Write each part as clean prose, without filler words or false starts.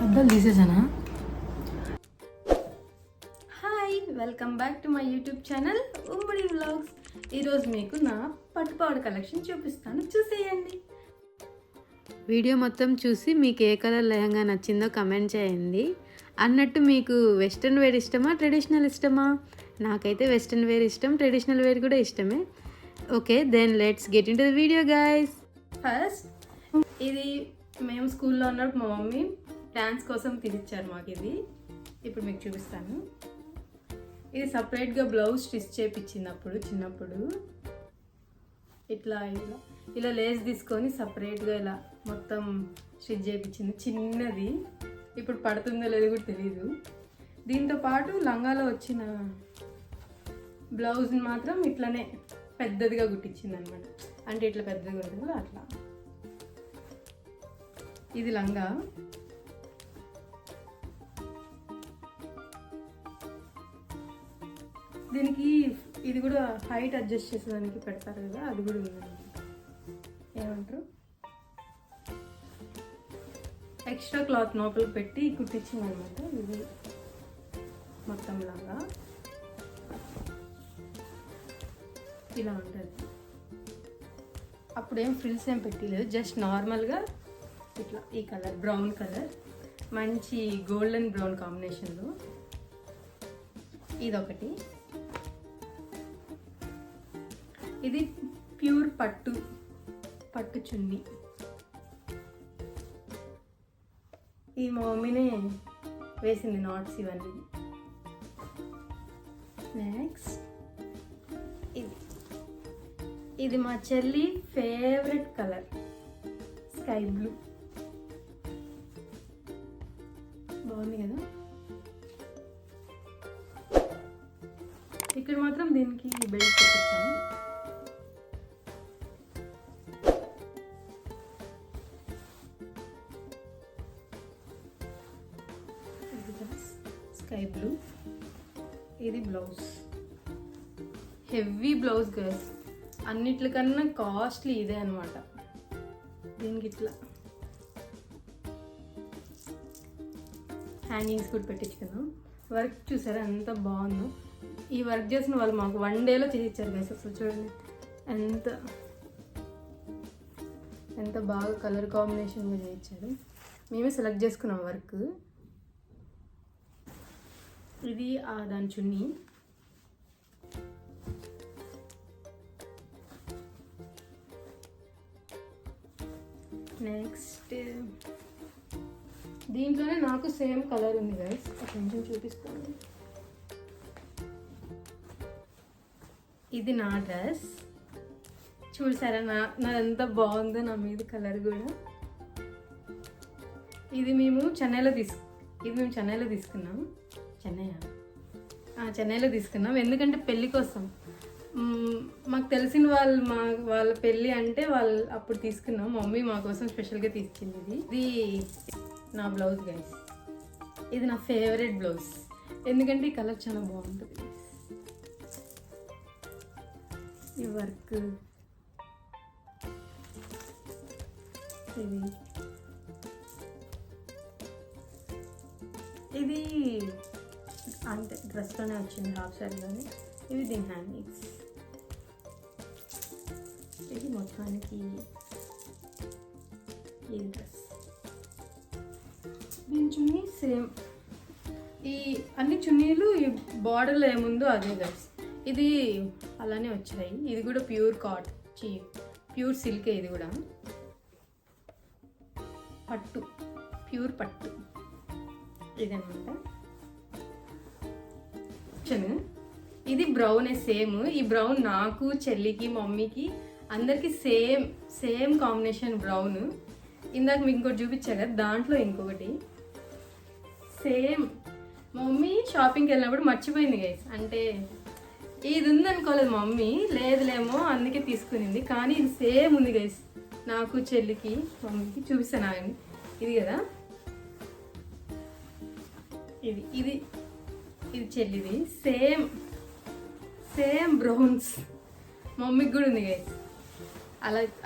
అద్దాలు తీసేసానా? Hi, welcome back to my YouTube channel ఉమ్మడి వ్లాగ్స్. ఈరోజు మీకు నా పట్టుపావడ కలెక్షన్ చూపిస్తాను, చూసేయండి. వీడియో మొత్తం చూసి మీకు ఏ కలర్ లెహంగా నచ్చిందో కమెంట్ చేయండి. అన్నట్టు మీకు వెస్ట్రన్ వేర్ ఇష్టమా, ట్రెడిషనల్ ఇష్టమా? నాకైతే వెస్ట్రన్ వేర్ ఇష్టం, ట్రెడిషనల్ వేర్ కూడా ఇష్టమే. Okay, then let's get into the video guys. First ఇది మేము స్కూల్లో ఉన్నప్పుడు మా మమ్మీ డ్యాన్స్ కోసం తీసిచ్చారు మాకు. ఇది ఇప్పుడు మీకు చూపిస్తాను. ఇది సపరేట్గా బ్లౌజ్ స్టిచ్ చేయించింది అప్పుడు చిన్నప్పుడు. ఇట్లా ఇలా ఇలా లేస్ తీసుకొని సపరేట్గా ఇలా మొత్తం స్టిచ్ చేయించింది, చిన్నది. ఇప్పుడు పడుతుందో లేదో కూడా తెలీదు. దీంతో పాటు లంగాలో వచ్చిన బ్లౌజ్ని మాత్రం ఇట్లనే పెద్దదిగా కుట్టించింది అనమాట. అంటే ఇట్లా పెద్దదిగా ఉంటుంది కదా అట్లా. ఇది లంగా. దీనికి ఇది కూడా హైట్ అడ్జస్ట్ చేసేదానికి పెడతారు కదా, అది కూడా ఉందన్నమాట. ఏమంటారు, ఎక్స్ట్రా క్లాత్ లోపలికి పెట్టి కుట్టించింది అనమాట. ఇది మొత్తం లాగా ఇలా ఉంటుంది. అప్పుడేం ఫ్రిల్స్ ఏం పెట్టలేదు, జస్ట్ నార్మల్గా ఇట్లా ఈ కలర్ బ్రౌన్ కలర్, మంచి గోల్డెన్ బ్రౌన్ కాంబినేషన్లో. ఇదొకటి. ఇది ప్యూర్ పట్టు చున్నీ. ఈ మా మమ్మీనే వేసింది నాట్స్ ఇవన్నీ. నెక్స్ట్ ఇది మా చెల్లి ఫేవరెట్ కలర్, స్కై బ్లూ. బాగుంది కదా. ఇక్కడ మాత్రం దీనికి బెల్ట్ పెట్టించాను. Sky blue. ఇది బ్లౌజ్, హెవీ బ్లౌజ్ గర్ల్స్. అన్నిట్లకన్నా కాస్ట్లీ ఇదే అనమాట. దీనికి ఇట్లా హ్యాంగింగ్స్ కూడా పెట్టించుకున్నాం. వర్క్ చూసారా ఎంత బాగుందో. ఈ వర్క్ చేసిన వాళ్ళు మాకు 1 డేలో చేయించారు గైస్. అసలు చూడండి ఎంత బాగా కలర్ కాంబినేషన్గా చేయించారు. మేమే సెలెక్ట్ చేసుకున్నాం వర్క్. ఇది దాని చున్నీ. నెక్స్ట్ దీంట్లోనే నాకు సేమ్ కలర్ ఉంది గైస్, కొంచెం చూపిస్తాను. ఇది నా డ్రెస్ చూసారా, నాదంతా బాగుందో నా మీద కలర్ కూడా. ఇది మేము చెన్నైలో తీసుకున్నాం. చెన్నైలో తీసుకున్నాం ఎందుకంటే పెళ్ళి కోసం. మాకు తెలిసిన వాళ్ళ పెళ్ళి అంటే వాళ్ళు అప్పుడు తీసుకున్నాం. మమ్మీ మా కోసం స్పెషల్గా తీసుకుంది. ఇది నా బ్లౌజ్ గైస్. ఇది నా ఫేవరెట్ బ్లౌజ్ ఎందుకంటే ఈ కలర్ చాలా బాగుంటుంది. ఈ వర్క్ ఇది అంటే డ్రెస్లోనే వచ్చింది, హాఫ్ సారీలోనే. ఇవి దీని హ్యాంగింగ్స్. ఇది మొత్తానికి ఈ డ్రెస్. దీని చున్నీ సేమ్. ఈ అన్ని చున్నీలు ఈ బార్డర్లో ఏముందో అదే గైస్. ఇది అలానే వచ్చాయి. ఇది కూడా ప్యూర్ సిల్కే. ఇది కూడా పట్టు, ప్యూర్ పట్టు ఇదన్నమాట. ఇది బ్రౌనే సేమ్. ఈ బ్రౌన్ నాకు, చెల్లికి, మమ్మీకి అందరికి సేమ్ కాంబినేషన్ బ్రౌన్. ఇందాక మీకు ఇంకోటి చూపించా కదా, దాంట్లో ఇంకొకటి సేమ్. మమ్మీ షాపింగ్కి వెళ్ళినప్పుడు మర్చిపోయింది గైస్. అంటే ఇది ఉందనుకోలేదు మమ్మీ, లేదులేమో అందుకే తీసుకునింది. కానీ ఇది సేమ్ ఉంది గైస్, నాకు, చెల్లికి, మమ్మీకి. చూపిస్తాను ఆగండి. ఇది కదా, ఇది చెల్లిది. Same browns. మమ్మీకి కూడా ఉంది గైస్.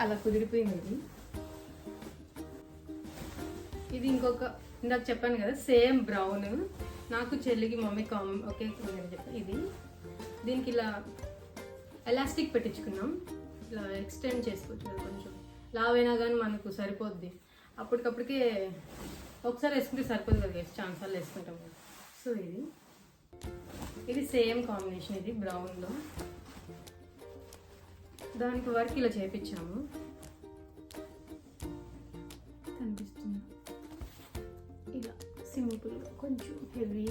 అలా కుదిరిపోయింది ఇది. ఇది ఇందాక చెప్పాను కదా సేమ్ బ్రౌన్, నాకు చెల్లికి మమ్మీ ఒకే చెప్పాను. ఇది దీనికి ఇలా ఎలాస్టిక్ పెట్టించుకున్నాం, ఇలా ఎక్స్టెండ్ చేసుకోవచ్చు కదా, కొంచెం లావైనా కానీ మనకు సరిపోద్ది. అప్పటికప్పటికే ఒకసారి వేసుకుంటే సరిపోదు కదా గైస్, చాలాసార్లు వేసుకుంటాం కదా. సో ఇది సేమ్ కాంబినేషన్, ఇది బ్రౌన్లో. దానికి వర్క్ ఇలా చేపించాము, కనిపిస్తుంది ఇలా సింపుల్గా, కొంచెం హెవీ.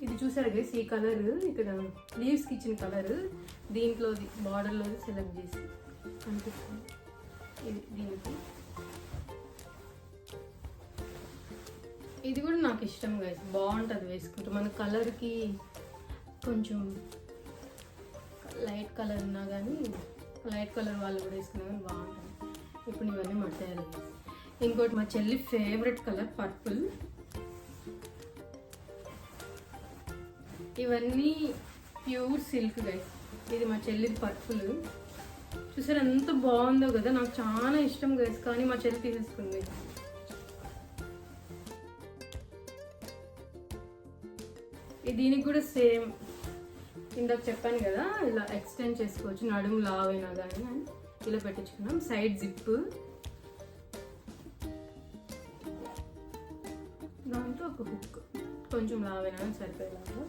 ఇది చూసారు గైస్, ఈ కలర్ ఇక్కడ లీవ్స్కి ఇచ్చిన కలర్ దీంట్లో బార్డర్లో సెలెక్ట్ చేసి కనిపిస్తుంది. ఇది దీనికి ఇది కూడా నాకు ఇష్టం గైస్, బాగుంటుంది వేసుకుంటే. మన కలర్కి కొంచెం లైట్ కలర్ ఉన్నా కానీ, లైట్ కలర్ వాళ్ళు కూడా వేసుకున్నా కానీ బాగుంటుంది. ఇప్పుడు ఇవన్నీ మట్టాలి. ఇంకోటి మా చెల్లి ఫేవరెట్ కలర్ పర్పుల్. ఇవన్నీ ప్యూర్ సిల్క్ గైస్. ఇది మా చెల్లి పర్పుల్, చూసారు ఎంత బాగుందో కదా, నాకు చాలా ఇష్టం గైస్, కానీ మా చెల్లి తీసేసుకుంది. దీనికి కూడా సేమ్ ఇందాక చెప్పాను కదా, ఇలా ఎక్స్టెండ్ చేసుకోవచ్చు, నడుము లావైనా కానీ అని ఇలా పెట్టించుకున్నాం. సైడ్ జిప్, దాంతో ఒక హుక్, కొంచెం లావైనా కానీ సరిపోయేలాగా.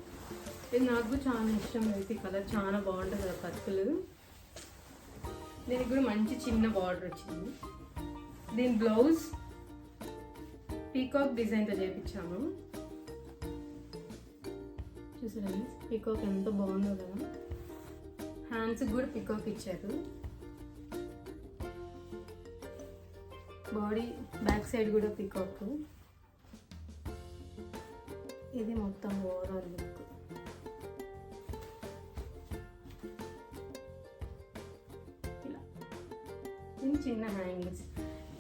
ఇది నాకు చాలా ఇష్టం అయితే, ఈ కలర్ చాలా బాగుంటుంది కదా పర్పుల్. దీనికి కూడా మంచి చిన్న బార్డర్ వచ్చింది. దీని బ్లౌజ్ పీకాక్ డిజైన్తో చేయించాము. చూసారా పీకాక్ ఎంత బాగుందో కదా, హ్యాండ్స్కి కూడా పీకాక్ ఇచ్చారు. బాడీ బ్యాక్ సైడ్ కూడా పీకాక్. ఇది మొత్తం ఓవరాల్ లుక్. ఇలా చిన్న హ్యాంగింగ్స్.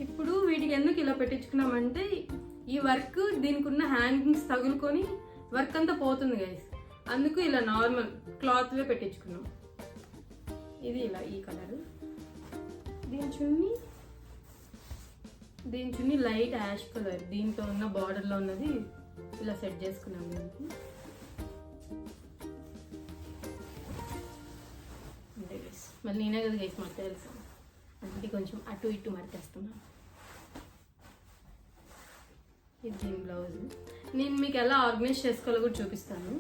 ఇప్పుడు వీటికి ఎందుకు ఇలా పెట్టించుకున్నామంటే, ఈ వర్క్ దీనికి ఉన్న హ్యాంగింగ్స్ తగులుకొని వర్క్ అంతా పోతుంది గైస్, అందుకు ఇలా నార్మల్ క్లాత్వే పెట్టించుకున్నాం. ఇది ఇలా ఈ కలర్. దీని చున్నీ లైట్ యాష్ కలర్, దీంట్లో ఉన్న బార్డర్లో ఉన్నది ఇలా సెట్ చేసుకున్నాం. దీనికి అంతే గైస్, మళ్ళీ నేనే కదా గైస్ మడత తెలుసు, అందుకే కొంచెం అటు ఇటు మడతేస్తున్నాను. ఇది దీని బ్లౌజ్. నేను మీకు ఎలా ఆర్గనైజ్ చేసుకోవాలో కూడా చూపిస్తాను.